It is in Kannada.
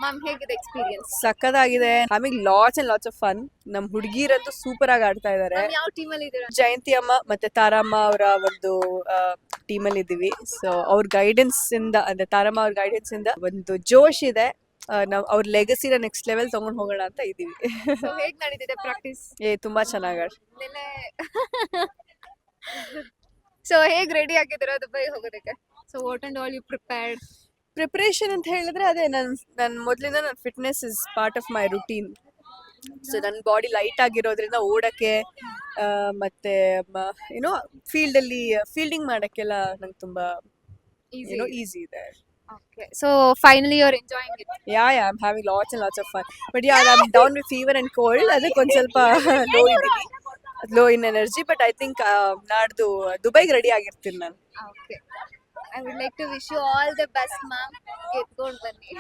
ಮ್ಯಾಮ್ ಹೇಗಿದೆ ಎಕ್ಸ್ಪೀರಿಯನ್ಸ್? ಸಕ್ಕದಾಗಿದೆ. Having lots and lots of fun. ನಮ್ ಹುಡುಗಿರಂತೂ ಸೂಪರ್ ಆಗಿ ಆಡ್ತಾ ಇದಾರೆ. ಮ್ಯಾಮ್ ಯಾವ ಟೀಮ್ ಅಲ್ಲಿ ಇದ್ದೀರಾ? ಜಯಂತಿ ಅಮ್ಮ ಮತ್ತೆ ತಾರಮ್ಮ ಅವರ ಒಂದು ಟೀಮ್ ಅಲ್ಲಿ ಇದ್ದೀವಿ. ಸೊ ಅವ್ರ ಗೈಡೆನ್ಸ್ ಇಂದ ಅಂದ್ರೆ ತಾರಮ್ಮ ಅವ್ರ ಗೈಡೆನ್ಸ್ ಇಂದ ಒಂದು ಜೋಶ್ ಇದೆ. ನಾವ್ ಅವ್ರ ಲೆಗಸಿನ ನೆಕ್ಸ್ಟ್ ಲೆವೆಲ್ ತಗೊಂಡ್ ಹೋಗೋಣ ಅಂತ ಇದೀವಿ. ಸೊ ಹೇಗ್ ನಡೀತಿದೆ ಪ್ರಾಕ್ಟೀಸ್? ತುಂಬಾ ಚೆನ್ನಾಗಿ ನೆನ್ನೆ ಸೊ ಹೇಗ್ ರೆಡಿ ಆಗಿದ್ದೀರಾ ದುಬೈ ಹೋಗೋದಕ್ಕೆ? So what and all you prepared? Preparation ಅಂತ ಹೇಳಿದ್ರೆ ಅದೇ ನನ್ ಮೊದಲಿಂದ ನನ್ನ fitness is part of my routine. So ನನ್ನ ಬಾಡಿ ಲೈಟ್ ಆಗಿರೋದ್ರಿಂದ ಓಡಕ್ಕೆ ಮತ್ತೆ ಏನೋ ಫೀಲ್ಡಿಂಗ್ ಮಾಡಕ್ಕೆಲ್ಲ ನಂಗೆ ತುಂಬಾ ಈಸಿ ಇದೆ. Okay. So finally you're enjoying it. I'm having lots and lots of fun. But I'm down with fever and cold. ಅದಕ್ಕೆ ಒಂದು ಸ್ವಲ್ಪ low in energy. But I think ನಾಡ್ದು ದುಬೈಗೆ ರೆಡಿ ಆಗಿರ್ತೀನಿ ನಾನು. Okay. I would like to wish you all the best, ma'am. ಗೆದ್ಕೊಂಡು ಬನ್ನಿ.